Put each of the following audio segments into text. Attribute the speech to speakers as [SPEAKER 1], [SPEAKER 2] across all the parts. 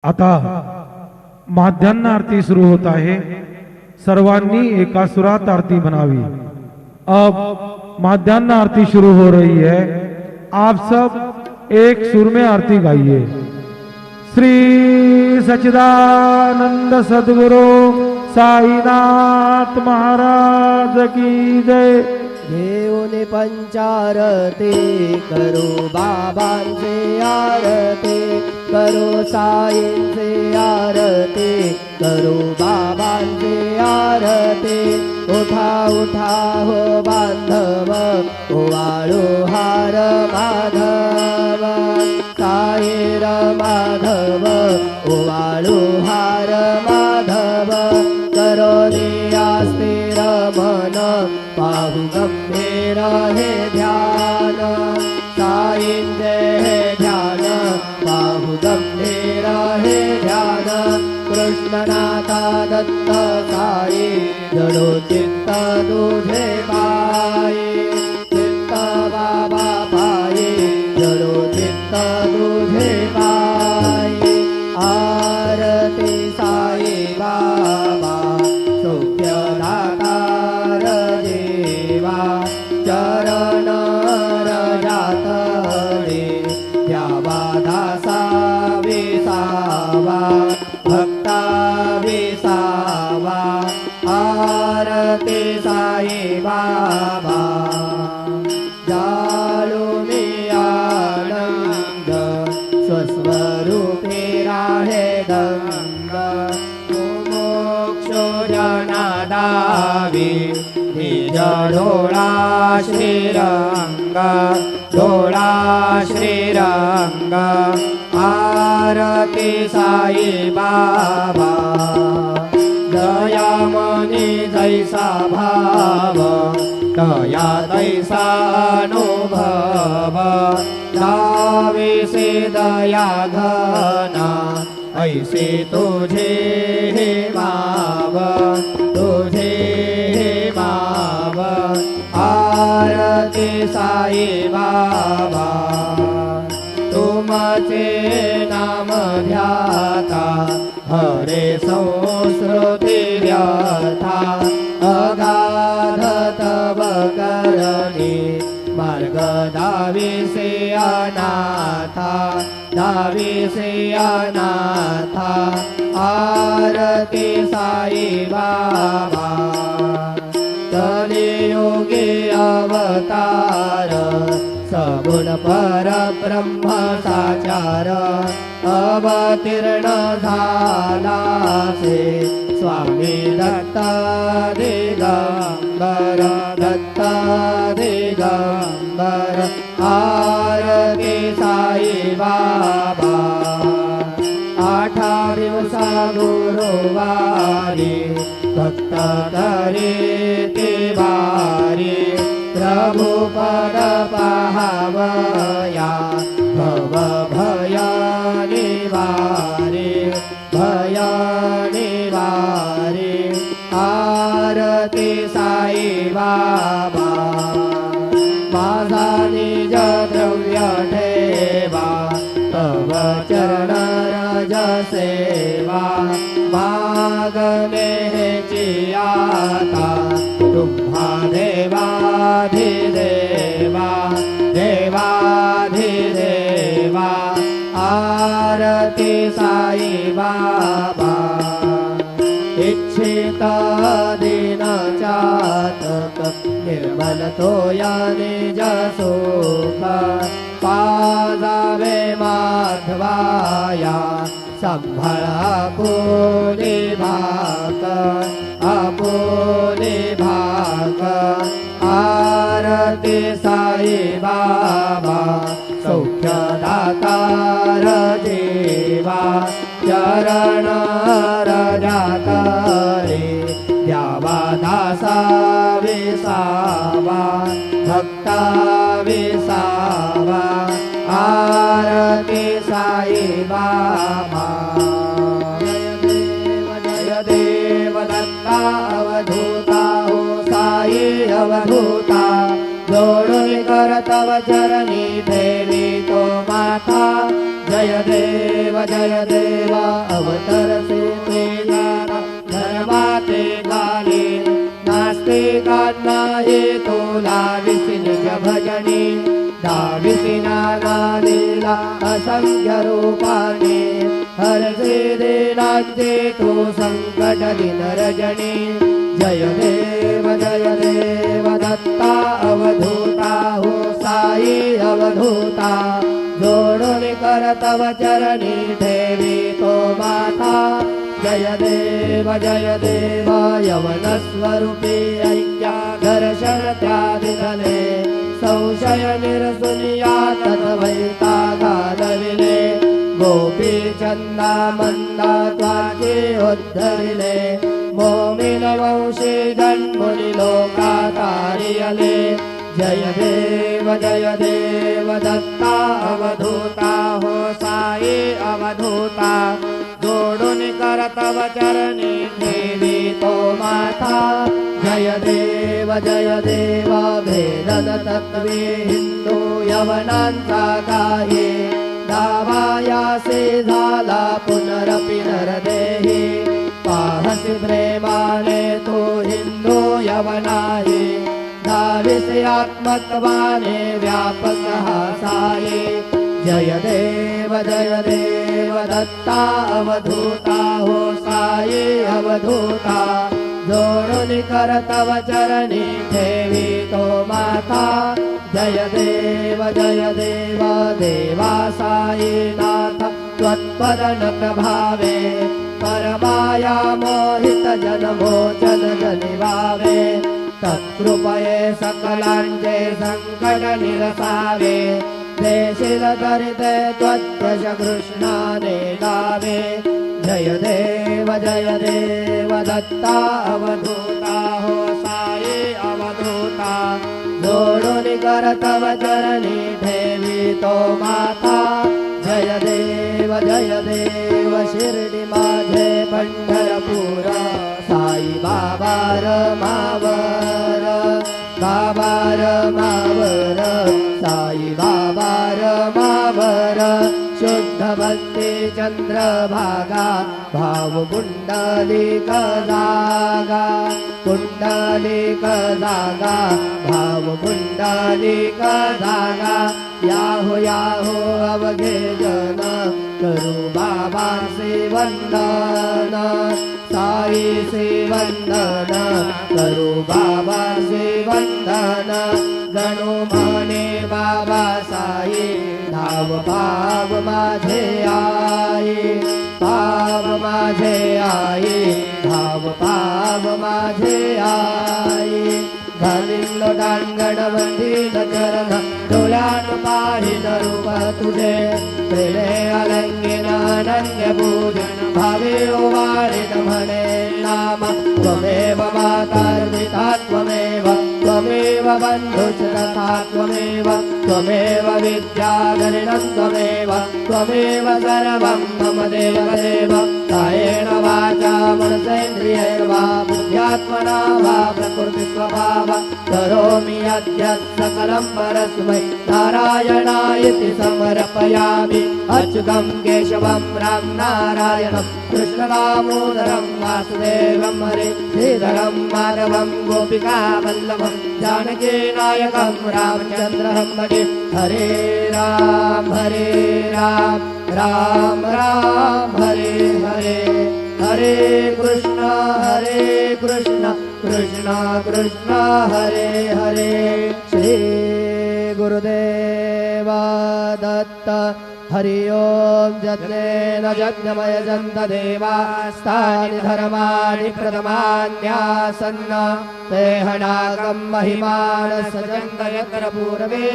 [SPEAKER 1] आता माध्यान्ह आरती सुरू होत आहे। सर्वांनी एका सुरात आरती बनावी। अब माध्यान्ह आरती शुरू हो रही है। आप सब एक सुर में आरती गाइए। श्री सच्चिदानंद सद्गुरु साईनाथ महाराज की जय।
[SPEAKER 2] देवने पंचारती करो, बाबांचे आरती करो, साईंचे आरती करो, बाबांचे आरती। उठा उठा हो बांधव, ओवाळू हार माधव, साईर माधव, ओवाळू हार माधव। करो स्थिर मन, पाहू गंभीर हे ध्यान, साईंचे हे ध्यान, पाहू गंभीर हे ध्यान। कृष्णनाथा दत्त साई, जडो चित्त तुझे पायी, चित्त बाबा पायी, जडो चित्त तुझे पायी। आरती साई बाबा, सौख्य दातार देवा, चरण रजातले द्यावा दासा विसावा, भक्ता विसावा। आरती साई बाबा, जाळूनी आनंद, स्वस्वरूपी राहे दंग। मोक्षो जनादावी, निज डोळा श्रीरंग, डोळा श्रीरंग। आरती साई बाबा, दयामनी जैसा भाव, दया तैसा अनुभव। दाविसे दया घना, ऐसे तुझे हे माव, तुझे हे माव। आरती साई बाबा, तुमचे नाम ध्याता, हरे संस्कृती व्यथा। अगाध तव करणी, मार्ग दाविसे अनाथा, दाविसे अनाथा। आरती साई बाबा, कलियुगी अवतार, सगुण परब्रह्म साचार। अवतीर्ण झालासे, स्वामी दत्त दिगंबर, दत्त दिगंबर। आरती साई बाबा, 8 दिवसा गुरुवारी, भक्त करीती वारी। प्रभु पद पाहावया, भव भय निवारी, भय निवारी। आरती साई बाबा, माझा निज द्रव्य ठेवा, तव चरण रज सेवा। मागणे हेची आता, तुम्हा देवाधिदेवा, देवाधिदेवा। आरती साई बाबा, इच्छित दिन चातक, निर्मल तोया निज सुख। पाजावे माधवाया, संभाळा आपुले भाक, आपुले भाक। आरती साई बाबा, सौख्य दातार देवा, चरण रजातले द्यावा दासा विसावा, भक्ता विसावा। आरती साई बाबा, जय देव दत्ता अवधूता, हो साई अवधूता। जोडून कर तव चरणी ठेवी तो माथा, जय देव अवतरसे ते दाता धर्माते काले नास्तिकांना हे तुला विसिनिज भजनी दाविसी नानालीला असंख्य रूपाने हरसे देनांचे तू संकट दिन रजनी जय देव दत्ता अवधूता हो साई अवधूता जोडून कर तव चरणी ठेवी तो माथा जय देव यवन स्वरूपी ऐक्या दर्शन त्यादिधले संशय निरसुनिया तद्वैता घालविले गोपी चंदा मंदा त्वाचे उद्धरिले मोमिन वंशी जन्मुनि लोका तारियले जय देव दत्ता अवधूता हो साई अवधूता जोडून कर तव चरणी ठेवी तो माथा जय देव भेदन तत्वे हिंदू यवनांचा गाये दावायासे झाला पुनरपि नरदेही पाहसी प्रेमाने तो हिंदू यवनाये दाविसे आत्मत्वाने व्यापक हा साये जय देव दत्ता अवधूता हो साई अवधूता जोडून कर तव चरणी ठेवी तो माथा जय देव देवा साई नाथ त्वत्पदनत भावे परमाया मोहित जनमोचन जनिवावे तत्कृपये सकलांचे संकट निरसावे देशील दरिते त्वद्यश कृष्णाने गावे जय देव दत्ता अवधूता हो साई अवधूता जोडून कर तव चरणी ठेवी तो माथा जय देव शिर्डी माझे पंढरपूर साई बाबा रमावर साई बाबा रमावर शुद्ध भक्ती चंद्रभागा भाव पुंडलिक जागा भाव पुंडलिक जागा याहो अवघे जन करू बाबांचे वंदन साई से वंदन करू बाबांचे वंदन गणू म्हणे बाबा साई धाव पाव माझे आई धाव पाव माझे आई घालिल डांगण वंदीन चरण डोळ्यान पाहिल रूप तुझे प्रेमे अलंगिन अनन्य पूजन भावे ओवाळीन म्हणे नाम त्वमेव मातार्पिता त्वमेव बन्धुश्च तथा त्वमेव विद्याधरिणं त्वमेव सर्वं मम देव कायेन वाचा मनसेन्द्रियैर्वा बुद्ध्यात्मना वा प्रकृतिस्वभाव करोमि अद्य सकलं परस्मै नारायणायति समर्पयामि अच्युतं केशवं राम नारायणं कृष्णदामोदरं वासुदेवं हरे श्रीधरं माधवं गोपिकावल्लभं जानकी नायकं रामचन्द्रं भजे हरे राम राम राम हरे हरे कृष्ण कृष्ण कृष्ण हरे हरे श्री गुरुदेव दत्त हरि ओम यज्ञेन यज्ञमयजन्त देवास्तानि धर्माणि प्रथमान्यासन्न तेहनागं महिमानसजन्त यत्र पूर्वे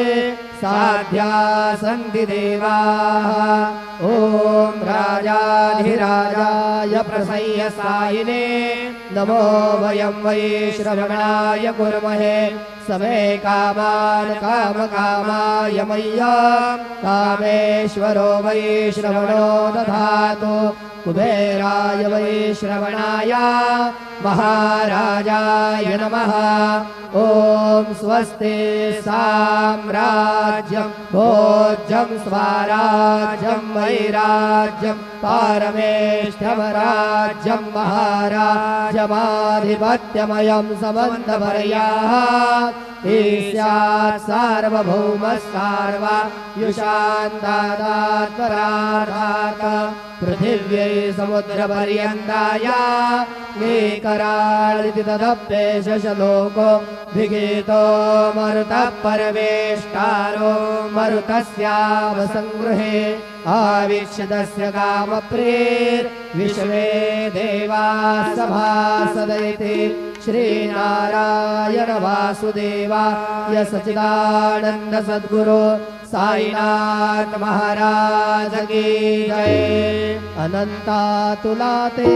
[SPEAKER 2] साध्या सन्ति देवाः ॐ राजाधिराजाय प्रसह्य सायिने नमो वयं वै श्रवणाय कुर्महे समे कामान् कामकामाय मह्यं कामेश्वरो वैश्रवणो दधातु कुबेराय वैश्रवणाय महाराजाय नमः। ॐ स्वस्ति साम्राज्यं भोज्यं स्वराज्यं वैराज्यं पारमेष्ठमराज्यं महाराज्यमाधिपत्यमयं समन्तपर्याः ईस्यात् सार्वभौमस्सार्वायुषान्तादात्पराधात् पृथिव्यै समुद्रपर्यन्ताय नीकराळिति तदप्येशलोको विगीतो मरुतः परमेष्टारो मरुतस्यावसङ्गृहे आवीक्ष्यतस्य कामप्रेर्विश्वे देवाः सभासदैति श्रीनारायण वासुदेवाय सच्चिदानन्द सद्गुरु साईनाथ महाराज की जय। अनंता तुलाते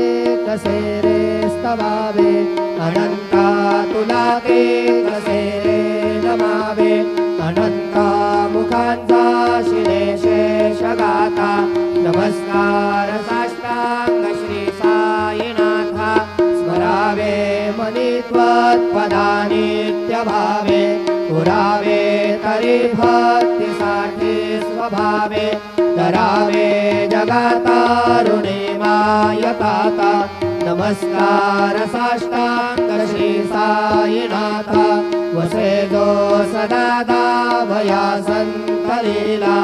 [SPEAKER 2] कसेरे स्तवावे अनंता तुलाते कसेरे नमावे अनंता मुखांचा शिले शेषगाता नमस्कार साष्टांग श्री साईनाथा स्मरावे मनी त्वत्पदानित्यभावे पुरावे तरी भक्तीसाठी स्वभावे करावे जगातारुणे मायताता नमस्कार साष्टांग श्री साईनाथा वसे जो सदा दावया संतलीला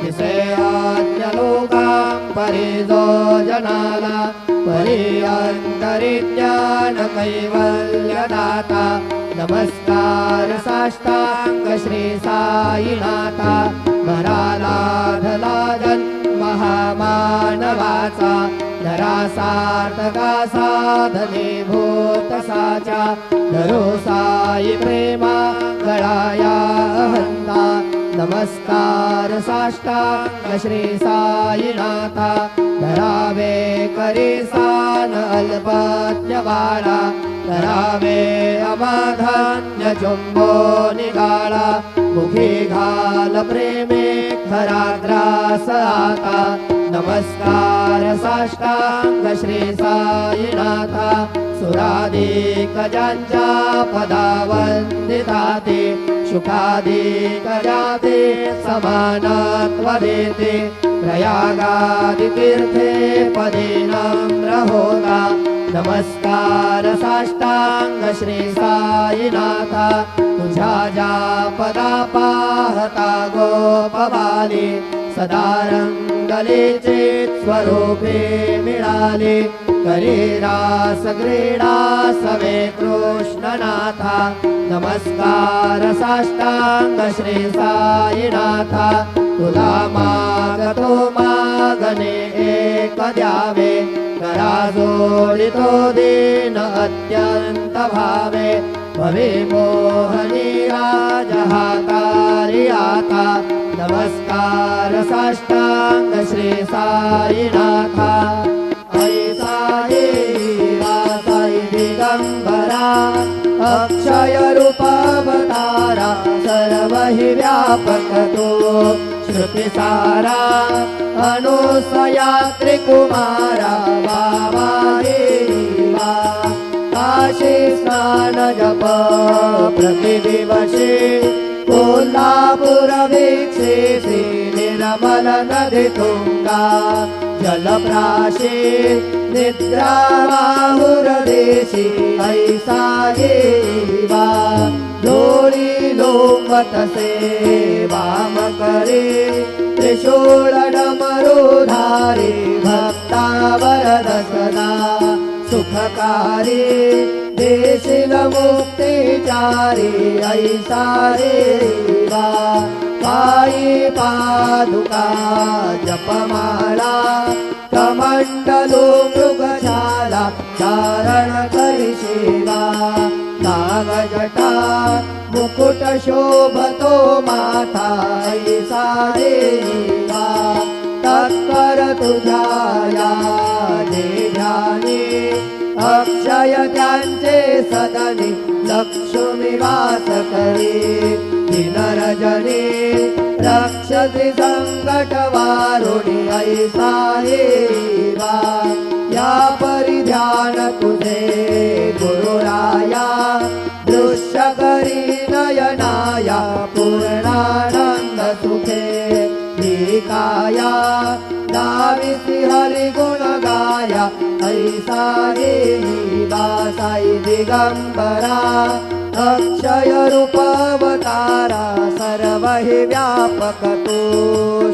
[SPEAKER 2] दिसे आज्ञलोकां परिजो जनाला परि अंतरिज्ञान कैवल्यदाता नमस्कार साष्टांग श्री साईनाथा भरालाधला महामानवाचा नरासार्थका साधने भूत साचा धरो साई प्रेमा गळाया हंता नमस्कार साष्टांग श्री साईनाथा धरावे करी सान अल्पज्ञवाला धरावे अमाधान्य चुंबो निगाळा मुखी घाल प्रेमे खराग्रास आता नमस्कार साष्टांग श्री साईनाथा सुराधिक ज्यांच्या पदावंदिताते सुखाधिक जाते समानत्व देते प्रयागादि तीर्थे पदे नम्र होता नमस्कार साष्टांग श्री साईनाथा तुझ्या ज्या पदा पाहता गोपबाले सदा रंगलेचे स्वरूपे मिळाले करी रास क्रीडा सवे कृष्णनाथा नमस्कार साष्टांग श्री साईनाथा तुला मागतो मागणे एक द्यावे करा जोडितो दीन अत्यंत भावे भवे मोहनी राजहाकारी आता नमस्कार साष्टांग श्री साईनाथा ऐसा देवा साई दिगंबरा अक्षय रूपावतारा सर्व हि व्यापक तो श्रुतिसारा अनुसया त्रिकुमारा बाबा देवा काशी स्नान जप प्रतिदिवसे कोल्हापुर वीक्षेसी निर्मल नदी तुंगा जलप्राशी निद्रा बाहुरदेशी ऐसा देवा डोळी लोंबतसे वाम करे त्रिशूळ डमरुधारी भक्ता वरद सदा सुखकारी देशील मुक्तिचारी ऐसा देवा पायी पादुका जपमाला कमंडलो मृगशाला धारण करी सेवा नागजटा मुकुट शोभतो माथा ऐसा देवा तत्पर तुझ्या या देवाने अक्षय त्यांचे सदनी लक्ष्मी वास करी दिनरजनी रक्षति संकट वारुणी ऐसा हेवा या परिध्यान तुझे गुरुराया दृश्य करी नयनाया पूर्णानंद सुखे ही काया दाविसी हरि गुण गाया ऐसा हेवा साई दिगंबरा अक्षय रूपवतारा सर्व हि व्यापक तू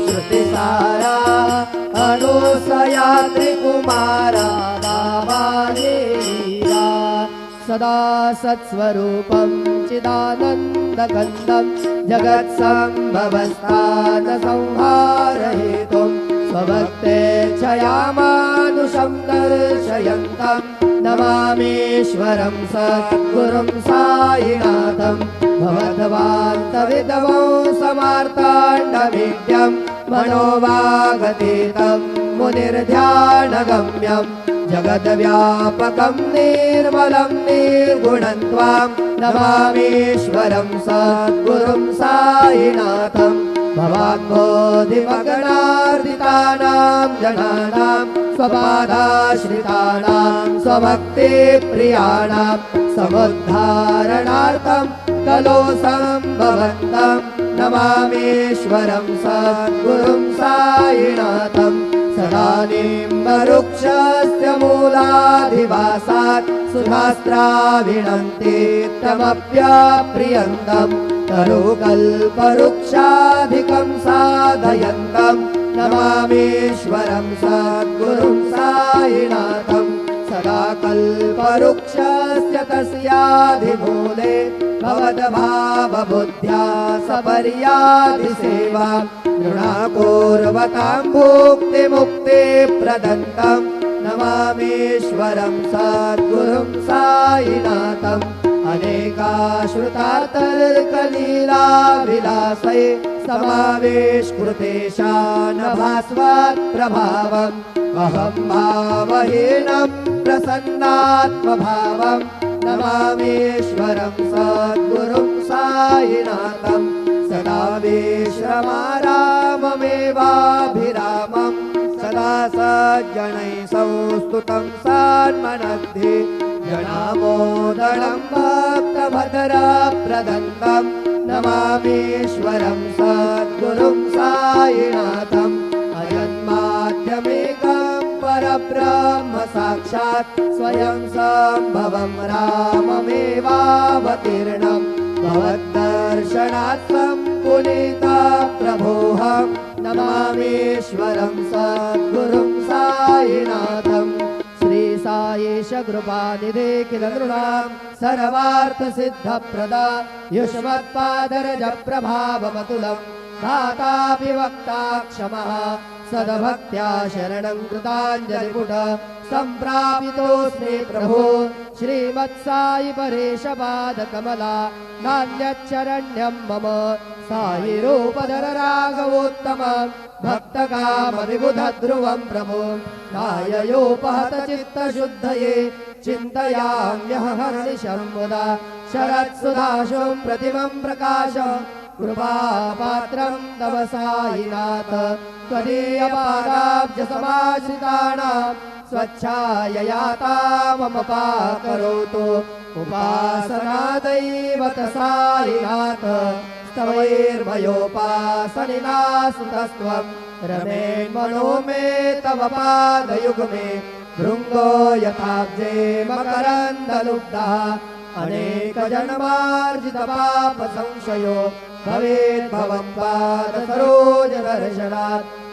[SPEAKER 2] श्रुतिसारा अनुसया त्रिकुमारा दावानेरा सदा सत्स्वरूपं चिदानन्दगन्धं जगत्सम्भवस्थान संहारहेतुं स्वभक्तेच्छयामानुषं दर्शयन्तं नमामीश्वरं सद्गुरुं साईनाथं भवद्वान्तविदवं समार्ताण्डमीड्यं मनोवागतीतं मुनिर्ध्यानगम्यं जगद्व्यापकं निर्मलं निर्गुणं त्वां नमामीश्वरं सद्गुरुं साईनाथं भवान्मोदिमगणार्दितानां जनानां स्वपादाश्रितानां स्वभक्तिप्रियाणां समुद्धारणार्थं कलो सम्भवन्तं नमामीश्वरं सद्गुरुं साईनाथं सदानिम्बवृक्षस्य मूलाधिवासात् सुधास्त्राविणन्ति तमप्यप्रियन्तं तरुकल्पवृक्षाधिकं साधयन्तं नमामीश्वरं सद्गुरुं साईनाथं सदा कल्पवृक्षस्य तस्याधिमूले भवद्भावबुद्ध्या सपर्यादिसेवा नृणापूर्वतां भुक्तिमुक्तिप्रदन्तं नमामीश्वरं सद्गुरुं साईनाथम् अनेकाश्रुतातर्कलीलाविलासै समावेशकृतेशानभास्वात् प्रभावम् अहं भावहीनं प्रसन्नात्मभावं नमामीश्वरं सद्गुरुं साईनाथं सदा विश्रमाराममेवाभिरामं सदा सज्जनैः संस्तुतं सान्मनद्धि जनामोदनं भक्तभद्रप्रदन्तं नमामीश्वरं सद्गुरुं साईनाथम् अयन्माध्यमेकं परब्रह्म साक्षात् स्वयं सम्भवं राममेवावतीर्णं भवद्दर्शनार्थं पुनीता प्रभोऽहं नमामीश्वरं सद्गुरुं साईनाथम् श्री साईश कृपानिधे किल नृणां सर्वार्थसिद्धप्रदा युष्मत्पादरज प्रभावमतुलं दातापि वक्ता क्षमः सद्भक्त्या शरणं कृताञ्जलिपुट सम्प्रापितोऽस्मि प्रभो श्रीमत्साई परेशपादकमला नान्यच्चरण्यं मम साई रूपधर राघवोत्तम भक्तकामविबुधध्रुवं प्रभो नाययोपहत चित्तशुद्धये चिन्तयाम्यहर्निशं मुदा शरत्सुधाशुं प्रतिमं प्रकाश कृपापात्रं तव साईनाथ त्वदीयपादाब्जसमाश्रितानां स्वच्छायया मम पाकरोतु उपासनादैवत साईनाथ स्तवैर्मयोपासनिना सुतस्त्वं रमेन्मनो मे तव पादयुग्मे भृङ्गो यथाब्जे मकरन्दलुब्धः अनेकजन्मार्जितपापसंशयो भवेद्भवं पादसरोजदर्शनात्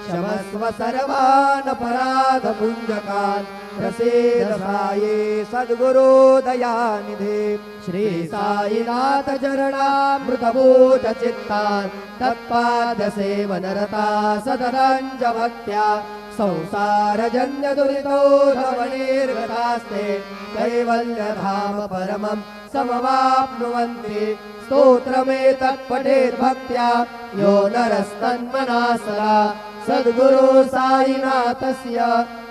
[SPEAKER 2] क्षमस्व सर्वानपराधपुञ्जकान् प्रसीद साये सद्गुरो दयानिधे श्री साईनाथ चरणामृतभूत चित्तान् तत्पादसेवनरता सततं च भक्त्या संसारजन्यदुरितो धवनिर्गतास्ते कैवल्यधाम परमं समवाप्नुवन्ति स्तोत्रमेतत्पठेद्भक्त्या यो नरस्तन्मना सदा सद्गुरु साईनाथस्य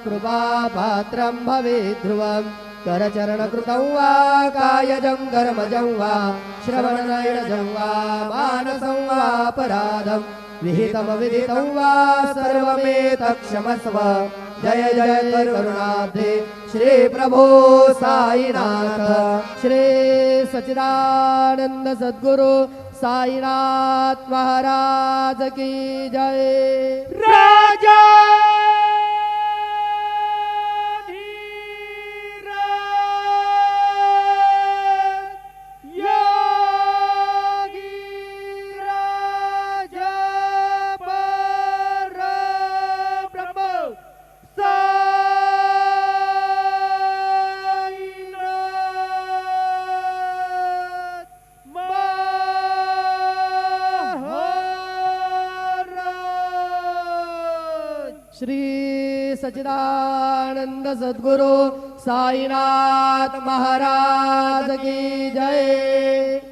[SPEAKER 2] कृपापात्रं भवेत् ध्रुवम् करचरणकृतं वा कायजं कर्मजं वा श्रवणनयनजं वा मानसं वापराधं विहितमविदितं वा सर्वमेतत्क्षमस्व जय जय करुणाब्धे श्री प्रभो साईनाथ श्री सच्चिदानंद सद्गुरु साईनाथ महाराज की जय
[SPEAKER 3] राजा
[SPEAKER 2] श्री सच्चिदानंद सद्गुरु साईनाथ महाराज की जय।